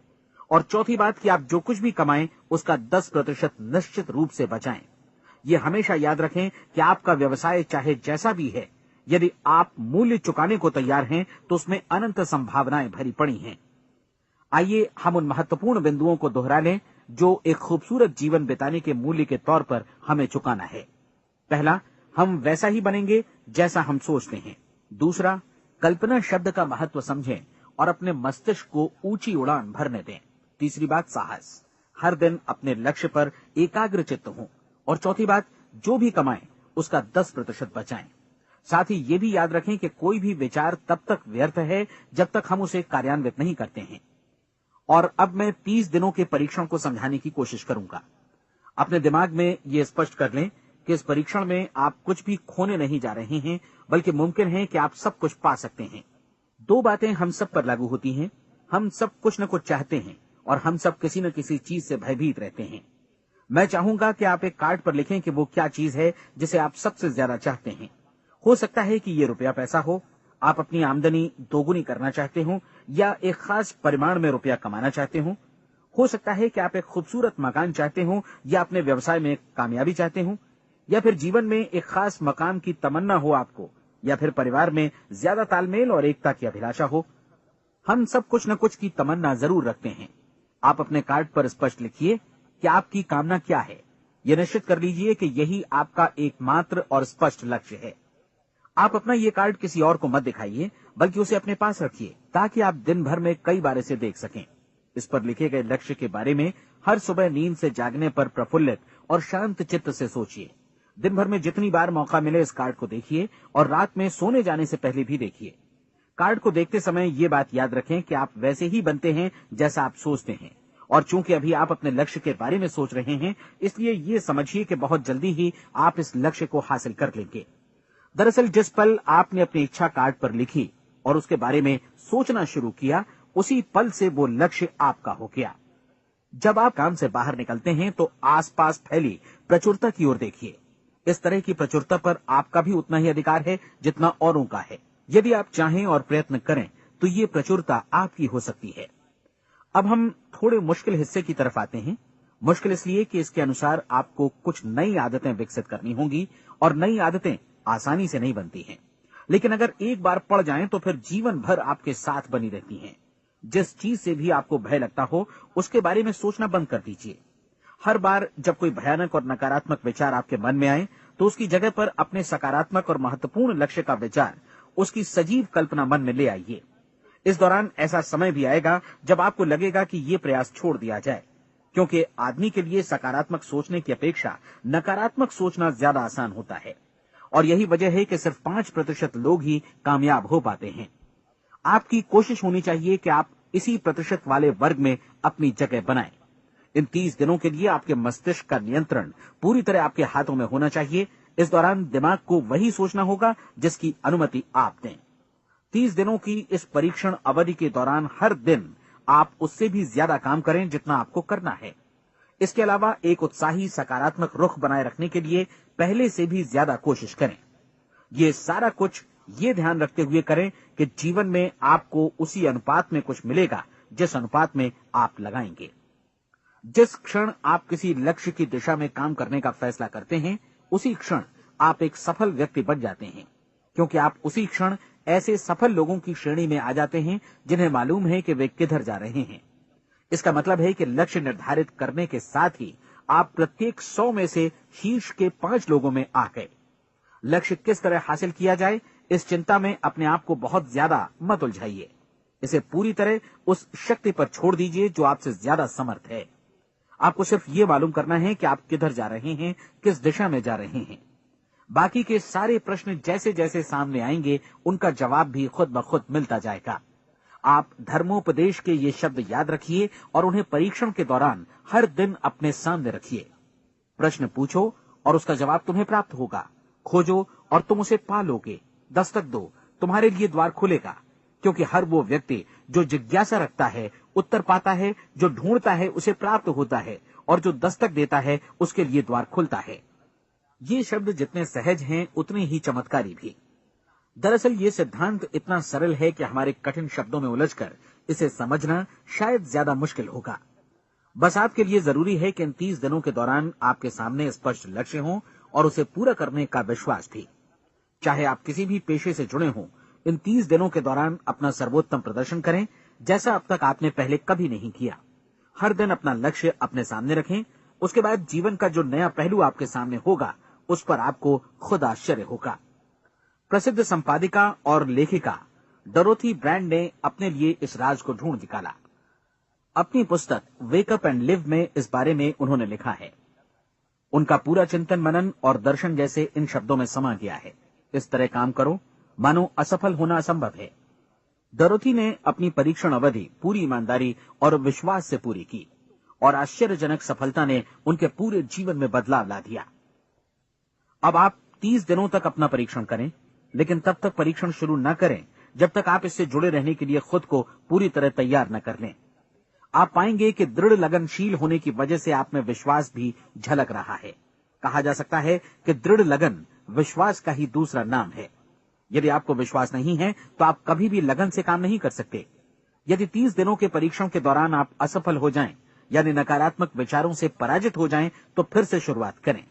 और चौथी बात कि आप जो कुछ भी कमाएं उसका 10% निश्चित रूप से बचाएं। ये हमेशा याद रखें कि आपका व्यवसाय चाहे जैसा भी है, यदि आप मूल्य चुकाने को तैयार हैं तो उसमें अनंत संभावनाएं भरी पड़ी हैं। आइए हम उन महत्वपूर्ण बिंदुओं को दोहरा लें जो एक खूबसूरत जीवन बिताने के मूल्य के तौर पर हमें चुकाना है। पहला, हम वैसा ही बनेंगे जैसा हम सोचते हैं। दूसरा, कल्पना शब्द का महत्व समझें और अपने मस्तिष्क को ऊंची उड़ान भरने दें। तीसरी बात, साहस, हर दिन अपने लक्ष्य पर एकाग्र चित्त हों। और चौथी बात, जो भी कमाएं उसका 10% बचाएं। साथ ही ये भी याद रखें कि कोई भी विचार तब तक व्यर्थ है जब तक हम उसे कार्यान्वित नहीं करते हैं। और अब मैं 30 दिनों के परीक्षण को समझाने की कोशिश करूंगा। अपने दिमाग में ये स्पष्ट कर लें कि इस परीक्षण में आप कुछ भी खोने नहीं जा रहे हैं, बल्कि मुमकिन है कि आप सब कुछ पा सकते हैं। 2 बातें हम सब पर लागू होती हैं। हम सब कुछ न कुछ चाहते हैं और हम सब किसी न किसी चीज से भयभीत रहते हैं। मैं चाहूंगा कि आप एक कार्ड पर लिखें कि वो क्या चीज है जिसे आप सबसे ज्यादा चाहते हैं। हो सकता है कि ये रुपया पैसा हो, आप अपनी आमदनी दोगुनी करना चाहते हो, या एक खास परिमाण में रुपया कमाना चाहते हो सकता है कि आप एक खूबसूरत मकान चाहते हो, या अपने व्यवसाय में कामयाबी चाहते हो, या फिर जीवन में एक खास मकाम की तमन्ना हो आपको, या फिर परिवार में ज्यादा तालमेल और एकता की अभिलाषा हो। हम सब कुछ न कुछ की तमन्ना जरूर रखते हैं। आप अपने कार्ड पर स्पष्ट लिखिए कि आपकी कामना क्या है। यह निश्चित कर लीजिए कि यही आपका एकमात्र और स्पष्ट लक्ष्य है। आप अपना ये कार्ड किसी और को मत दिखाइए, बल्कि उसे अपने पास रखिए, ताकि आप दिन भर में कई बार इसे देख सकें। इस पर लिखे गए लक्ष्य के बारे में हर सुबह नींद से जागने पर प्रफुल्लित और शांत चित्त से सोचिए। दिन भर में जितनी बार मौका मिले इस कार्ड को देखिए, और रात में सोने जाने से पहले भी देखिए। कार्ड को देखते समय ये बात याद रखें कि आप वैसे ही बनते हैं जैसा आप सोचते हैं, और चूंकि अभी आप अपने लक्ष्य के बारे में सोच रहे हैं, इसलिए ये समझिए कि बहुत जल्दी ही आप इस लक्ष्य को हासिल कर लेंगे। दरअसल जिस पल आपने अपनी इच्छा कार्ड पर लिखी और उसके बारे में सोचना शुरू किया, उसी पल से वो लक्ष्य आपका हो गया। जब आप काम से बाहर निकलते हैं तो आसपास फैली प्रचुरता की ओर देखिए। इस तरह की प्रचुरता पर आपका भी उतना ही अधिकार है जितना औरों का है। यदि आप चाहें और प्रयत्न करें तो ये प्रचुरता आपकी हो सकती है। अब हम थोड़े मुश्किल हिस्से की तरफ आते हैं। मुश्किल इसलिए कि इसके अनुसार आपको कुछ नई आदतें विकसित करनी होंगी, और नई आदतें आसानी से नहीं बनती हैं, लेकिन अगर एक बार पड़ जाएं तो फिर जीवन भर आपके साथ बनी रहती हैं। जिस चीज से भी आपको भय लगता हो, उसके बारे में सोचना बंद कर दीजिए। हर बार जब कोई भयानक और नकारात्मक विचार आपके मन में आए, तो उसकी जगह पर अपने सकारात्मक और महत्वपूर्ण लक्ष्य का विचार, उसकी सजीव कल्पना मन में ले आइए। इस दौरान ऐसा समय भी आएगा जब आपको लगेगा कि ये प्रयास छोड़ दिया जाए, क्योंकि आदमी के लिए सकारात्मक सोचने की अपेक्षा नकारात्मक सोचना ज्यादा आसान होता है। और यही वजह है कि सिर्फ 5% लोग ही कामयाब हो पाते हैं। आपकी कोशिश होनी चाहिए कि आप इसी प्रतिशत वाले वर्ग में अपनी जगह बनाएं। इन 30 दिनों के लिए आपके मस्तिष्क का नियंत्रण पूरी तरह आपके हाथों में होना चाहिए। इस दौरान दिमाग को वही सोचना होगा जिसकी अनुमति आप दें। 30 दिनों की इस परीक्षण अवधि के दौरान हर दिन आप उससे भी ज्यादा काम करें जितना आपको करना है। इसके अलावा एक उत्साही सकारात्मक रुख बनाए रखने के लिए पहले से भी ज्यादा कोशिश करें। ये सारा कुछ ये ध्यान रखते हुए करें कि जीवन में आपको उसी अनुपात में कुछ मिलेगा जिस अनुपात में आप लगाएंगे। जिस क्षण आप किसी लक्ष्य की दिशा में काम करने का फैसला करते हैं, उसी क्षण आप एक सफल व्यक्ति बन जाते हैं, क्योंकि आप उसी क्षण ऐसे सफल लोगों की श्रेणी में आ जाते हैं जिन्हें मालूम है कि वे किधर जा रहे हैं। इसका मतलब है कि लक्ष्य निर्धारित करने के साथ ही आप प्रत्येक 100 में से शीर्ष के 5 लोगों में आ गए। लक्ष्य किस तरह हासिल किया जाए, इस चिंता में अपने आप को बहुत ज्यादा मत उलझाइए। इसे पूरी तरह उस शक्ति पर छोड़ दीजिए जो आपसे ज्यादा समर्थ है। आपको सिर्फ ये मालूम करना है कि आप किधर जा रहे हैं, किस दिशा में जा रहे हैं। बाकी के सारे प्रश्न जैसे जैसे सामने आएंगे, उनका जवाब भी खुद ब खुद मिलता जाएगा। आप धर्मोपदेश के ये शब्द याद रखिए और उन्हें परीक्षण के दौरान हर दिन अपने सामने रखिए। प्रश्न पूछो और उसका जवाब तुम्हें प्राप्त होगा। खोजो और तुम उसे पा लोगे। दस्तक दो, तुम्हारे लिए द्वार खुलेगा, क्योंकि हर वो व्यक्ति जो जिज्ञासा रखता है उत्तर पाता है, जो ढूंढता है उसे प्राप्त होता है, और जो दस्तक देता है उसके लिए द्वार खुलता है। ये शब्द जितने सहज हैं उतने ही चमत्कारी भी। दरअसल ये सिद्धांत इतना सरल है कि हमारे कठिन शब्दों में उलझकर इसे समझना शायद ज्यादा मुश्किल होगा। बस आपके लिए जरूरी है कि इन 30 दिनों के दौरान आपके सामने स्पष्ट लक्ष्य हो और उसे पूरा करने का विश्वास भी। चाहे आप किसी भी पेशे से जुड़े हों, इन 30 दिनों के दौरान अपना सर्वोत्तम प्रदर्शन करें, जैसा अब तक आपने पहले कभी नहीं किया। हर दिन अपना लक्ष्य अपने सामने रखें। उसके बाद जीवन का जो नया पहलू आपके सामने होगा, उस पर आपको खुद आश्चर्य होगा। प्रसिद्ध संपादिका और लेखिका डोरोथी ब्रैंड ने अपने लिए इस राज को ढूंढ निकाला। अपनी पुस्तक वेक अप एंड लिव में इस बारे में उन्होंने लिखा है। उनका पूरा चिंतन मनन और दर्शन जैसे इन शब्दों में समा गया है। इस तरह काम करो मानो असफल होना असंभव है। डोरोथी ने अपनी परीक्षण अवधि पूरी ईमानदारी और विश्वास से पूरी की और आश्चर्यजनक सफलता ने उनके पूरे जीवन में बदलाव ला दिया। अब आप 30 दिनों तक अपना परीक्षण करें, लेकिन तब तक परीक्षण शुरू न करें जब तक आप इससे जुड़े रहने के लिए खुद को पूरी तरह तैयार न कर लें। आप पाएंगे कि दृढ़ लगनशील होने की वजह से आप में विश्वास भी झलक रहा है। कहा जा सकता है कि दृढ़ लगन विश्वास का ही दूसरा नाम है। यदि आपको विश्वास नहीं है तो आप कभी भी लगन से काम नहीं कर सकते। यदि 30 दिनों के परीक्षण के दौरान आप असफल हो जाएं, यानी नकारात्मक विचारों से पराजित हो जाएं, तो फिर से शुरुआत करें।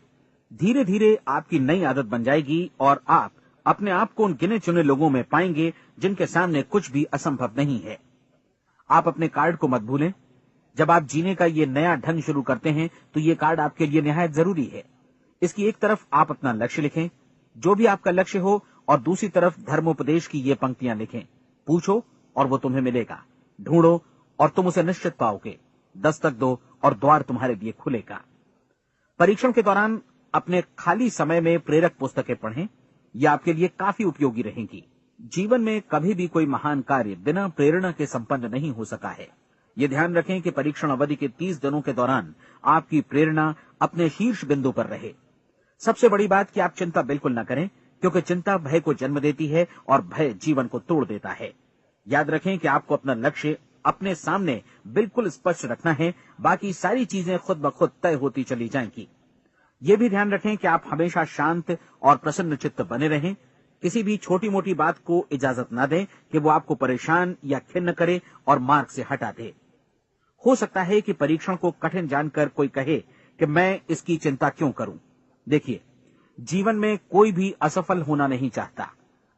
धीरे धीरे आपकी नई आदत बन जाएगी और आप अपने आप को उन गिने चुने लोगों में पाएंगे जिनके सामने कुछ भी असंभव नहीं है। आप अपने कार्ड को मत भूलें। जब आप जीने का ये नया ढंग शुरू करते हैं तो ये कार्ड आपके लिए निहायत जरूरी है। इसकी एक तरफ आप अपना लक्ष्य लिखें, जो भी आपका लक्ष्य हो, और दूसरी तरफ धर्मोपदेश की ये पंक्तियां लिखें। पूछो और वो तुम्हें मिलेगा, ढूंढो और तुम उसे निश्चित पाओगे, दस्तक दो और द्वार तुम्हारे लिए खुलेगा। परीक्षण के दौरान अपने खाली समय में प्रेरक पुस्तकें पढ़ें, यह आपके लिए काफी उपयोगी रहेंगी। जीवन में कभी भी कोई महान कार्य बिना प्रेरणा के संपन्न नहीं हो सका है। ये ध्यान रखें कि परीक्षण अवधि के 30 दिनों के दौरान आपकी प्रेरणा अपने शीर्ष बिंदु पर रहे। सबसे बड़ी बात कि आप चिंता बिल्कुल न करें, क्योंकि चिंता भय को जन्म देती है और भय जीवन को तोड़ देता है। याद रखें कि आपको अपना लक्ष्य अपने सामने बिल्कुल स्पष्ट रखना है, बाकी सारी चीजें खुद ब खुद तय होती चली जाएंगी। ये भी ध्यान रखें कि आप हमेशा शांत और प्रसन्न चित्त बने रहें। किसी भी छोटी मोटी बात को इजाजत न दें कि वो आपको परेशान या खिन्न करे और मार्ग से हटा दे। हो सकता है कि परीक्षण को कठिन जानकर कोई कहे कि मैं इसकी चिंता क्यों करूं। देखिए, जीवन में कोई भी असफल होना नहीं चाहता,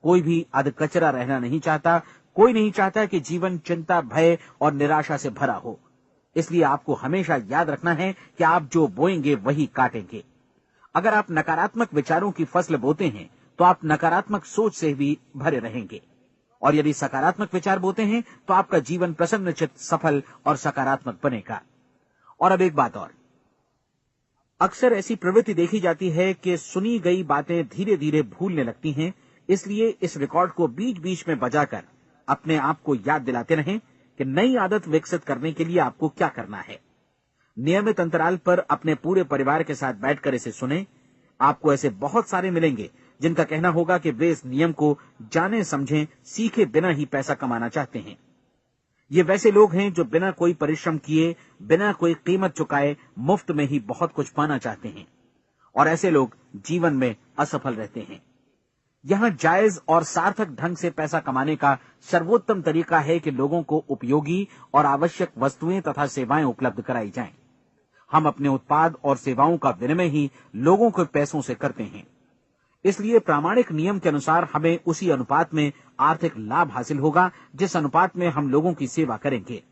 कोई भी अधकचरा रहना नहीं चाहता, कोई नहीं चाहता कि जीवन चिंता, भय और निराशा से भरा हो। इसलिए आपको हमेशा याद रखना है कि आप जो बोएंगे वही काटेंगे। अगर आप नकारात्मक विचारों की फसल बोते हैं तो आप नकारात्मक सोच से भी भरे रहेंगे, और यदि सकारात्मक विचार बोते हैं तो आपका जीवन प्रसन्नचित्त, सफल और सकारात्मक बनेगा। और अब एक बात और, अक्सर ऐसी प्रवृत्ति देखी जाती है कि सुनी गई बातें धीरे धीरे भूलने लगती हैं। इसलिए इस रिकॉर्ड को बीच बीच में बजाकर अपने आप को याद दिलाते रहें कि नई आदत विकसित करने के लिए आपको क्या करना है। नियमित अंतराल पर अपने पूरे परिवार के साथ बैठकर इसे सुनें। आपको ऐसे बहुत सारे मिलेंगे जिनका कहना होगा कि वे इस नियम को जाने समझें सीखे बिना ही पैसा कमाना चाहते हैं। ये वैसे लोग हैं जो बिना कोई परिश्रम किए, बिना कोई कीमत चुकाए मुफ्त में ही बहुत कुछ पाना चाहते हैं, और ऐसे लोग जीवन में असफल रहते हैं। यहां जायज और सार्थक ढंग से पैसा कमाने का सर्वोत्तम तरीका है कि लोगों को उपयोगी और आवश्यक वस्तुएं तथा सेवाएं उपलब्ध कराई जाएं। हम अपने उत्पाद और सेवाओं का विनिमय ही लोगों के पैसों से करते हैं। इसलिए प्रामाणिक नियम के अनुसार हमें उसी अनुपात में आर्थिक लाभ हासिल होगा जिस अनुपात में हम लोगों की सेवा करेंगे।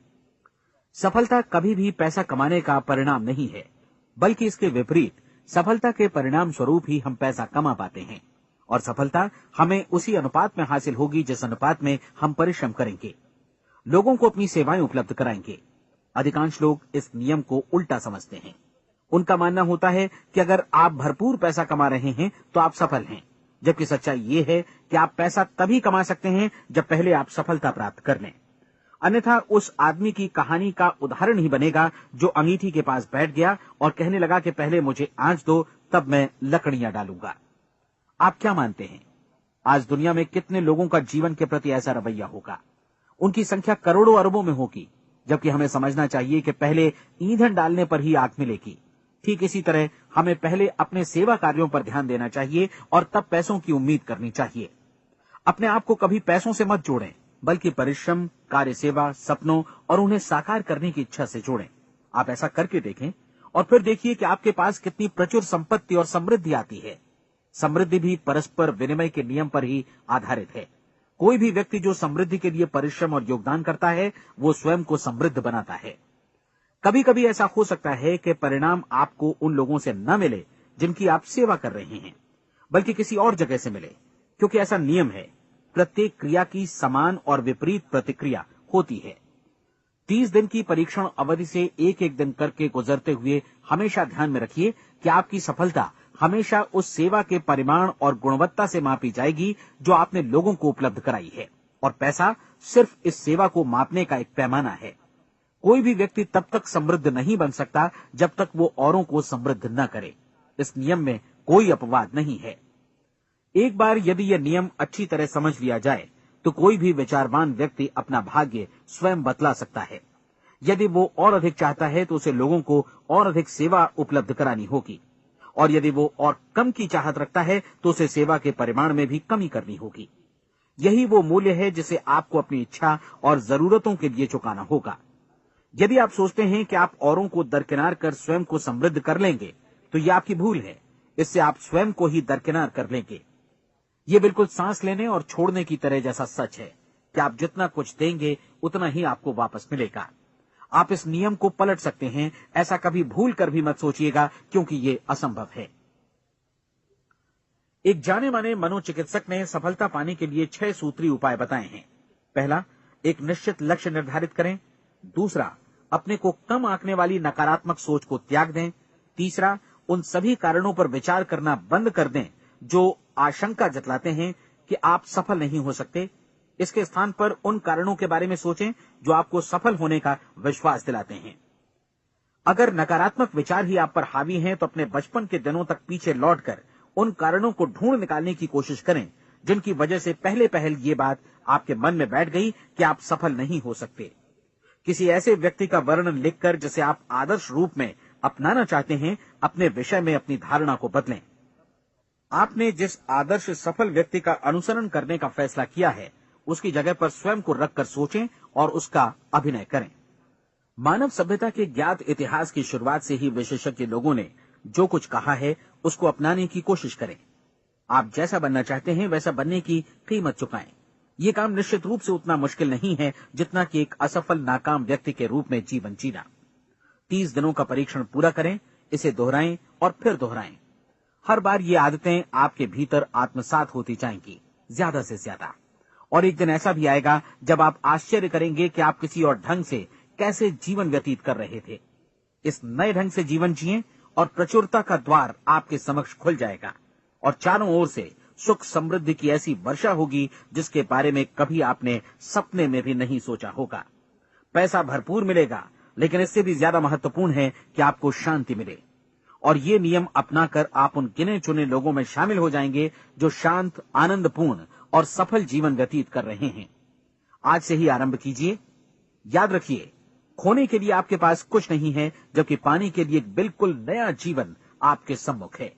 सफलता कभी भी पैसा कमाने का परिणाम नहीं है, बल्कि इसके विपरीत सफलता के परिणाम स्वरूप ही हम पैसा कमा पाते हैं, और सफलता हमें उसी अनुपात में हासिल होगी जिस अनुपात में हम परिश्रम करेंगे, लोगों को अपनी सेवाएं उपलब्ध कराएंगे। अधिकांश लोग इस नियम को उल्टा समझते हैं। उनका मानना होता है कि अगर आप भरपूर पैसा कमा रहे हैं तो आप सफल हैं, जबकि सच्चाई ये है कि आप पैसा तभी कमा सकते हैं जब पहले आप सफलता प्राप्त कर लें। अन्यथा उस आदमी की कहानी का उदाहरण ही बनेगा जो अंगीठी के पास बैठ गया और कहने लगा कि पहले मुझे आंच दो, तब मैं लकड़ियां डालूंगा। आप क्या मानते हैं, आज दुनिया में कितने लोगों का जीवन के प्रति ऐसा रवैया होगा? उनकी संख्या करोड़ों अरबों में होगी, जबकि हमें समझना चाहिए कि पहले ईंधन डालने पर ही आग मिलेगी। ठीक इसी तरह हमें पहले अपने सेवा कार्यों पर ध्यान देना चाहिए और तब पैसों की उम्मीद करनी चाहिए। अपने आप को कभी पैसों से मत जोड़ें, बल्कि परिश्रम, कार्य सेवा, सपनों और उन्हें साकार करने की इच्छा से जोड़ें। आप ऐसा करके देखें और फिर देखिए कि आपके पास कितनी प्रचुर संपत्ति और समृद्धि आती है। समृद्धि भी परस्पर विनिमय के नियम पर ही आधारित है। कोई भी व्यक्ति जो समृद्धि के लिए परिश्रम और योगदान करता है, वो स्वयं को समृद्ध बनाता है। कभी कभी ऐसा हो सकता है कि परिणाम आपको उन लोगों से न मिले जिनकी आप सेवा कर रहे हैं, बल्कि किसी और जगह से मिले, क्योंकि ऐसा नियम है, प्रत्येक क्रिया की समान और विपरीत प्रतिक्रिया होती है। 30 दिन की परीक्षण अवधि से एक एक दिन करके गुजरते हुए हमेशा ध्यान में रखिए कि आपकी सफलता हमेशा उस सेवा के परिमाण और गुणवत्ता से मापी जाएगी जो आपने लोगों को उपलब्ध कराई है, और पैसा सिर्फ इस सेवा को मापने का एक पैमाना है। कोई भी व्यक्ति तब तक समृद्ध नहीं बन सकता जब तक वो औरों को समृद्ध न करे। इस नियम में कोई अपवाद नहीं है। एक बार यदि यह नियम अच्छी तरह समझ लिया जाए तो कोई भी विचारवान व्यक्ति अपना भाग्य स्वयं बतला सकता है। यदि वो और अधिक चाहता है तो उसे लोगों को और अधिक सेवा उपलब्ध करानी होगी, और यदि वो और कम की चाहत रखता है तो उसे सेवा के परिमाण में भी कमी करनी होगी। यही वो मूल्य है जिसे आपको अपनी इच्छा और जरूरतों के लिए चुकाना होगा। यदि आप सोचते हैं कि आप औरों को दरकिनार कर स्वयं को समृद्ध कर लेंगे तो यह आपकी भूल है। इससे आप स्वयं को ही दरकिनार कर लेंगे। ये बिल्कुल सांस लेने और छोड़ने की तरह जैसा सच है कि आप जितना कुछ देंगे उतना ही आपको वापस मिलेगा। आप इस नियम को पलट सकते हैं, ऐसा कभी भूल कर भी मत सोचिएगा, क्योंकि ये असंभव है। एक जाने माने मनोचिकित्सक ने सफलता पाने के लिए 6 सूत्री उपाय बताए हैं। पहला, एक निश्चित लक्ष्य निर्धारित करें। दूसरा, अपने को कम आंकने वाली नकारात्मक सोच को त्याग दें। तीसरा, उन सभी कारणों पर विचार करना बंद कर दें जो आशंका जतलाते हैं कि आप सफल नहीं हो सकते। इसके स्थान पर उन कारणों के बारे में सोचें जो आपको सफल होने का विश्वास दिलाते हैं। अगर नकारात्मक विचार ही आप पर हावी हैं तो अपने बचपन के दिनों तक पीछे लौटकर उन कारणों को ढूंढ निकालने की कोशिश करें जिनकी वजह से पहले पहल ये बात आपके मन में बैठ गई कि आप सफल नहीं हो सकते। किसी ऐसे व्यक्ति का वर्णन लिखकर जिसे आप आदर्श रूप में अपनाना चाहते हैं, अपने विषय में अपनी धारणा को बदलें। आपने जिस आदर्श सफल व्यक्ति का अनुसरण करने का फैसला किया है उसकी जगह पर स्वयं को रखकर सोचें और उसका अभिनय करें। मानव सभ्यता के ज्ञात इतिहास की शुरुआत से ही विशेषज्ञ लोगों ने जो कुछ कहा है उसको अपनाने की कोशिश करें। आप जैसा बनना चाहते हैं वैसा बनने की कीमत चुकाएं। ये काम निश्चित रूप से उतना मुश्किल नहीं है जितना कि एक असफल नाकाम व्यक्ति के रूप में जीवन जीना। 30 दिनों का परीक्षण पूरा करें, इसे दोहराएं और फिर दोहराएं। हर बार ये आदतें आपके भीतर आत्मसात होती जाएंगी, ज्यादा से ज्यादा। और एक दिन ऐसा भी आएगा जब आप आश्चर्य करेंगे कि आप किसी और ढंग से कैसे जीवन व्यतीत कर रहे थे। इस नए ढंग से जीवन जिएं और प्रचुरता का द्वार आपके समक्ष खुल जाएगा और चारों ओर से सुख समृद्धि की ऐसी वर्षा होगी जिसके बारे में कभी आपने सपने में भी नहीं सोचा होगा। पैसा भरपूर मिलेगा, लेकिन इससे भी ज्यादा महत्वपूर्ण है कि आपको शांति मिले। और ये नियम अपनाकर आप उन गिने चुने लोगों में शामिल हो जाएंगे जो शांत, आनंदपूर्ण और सफल जीवन व्यतीत कर रहे हैं। आज से ही आरंभ कीजिए। याद रखिए, खोने के लिए आपके पास कुछ नहीं है, जबकि पाने के लिए एक बिल्कुल नया जीवन आपके सम्मुख है।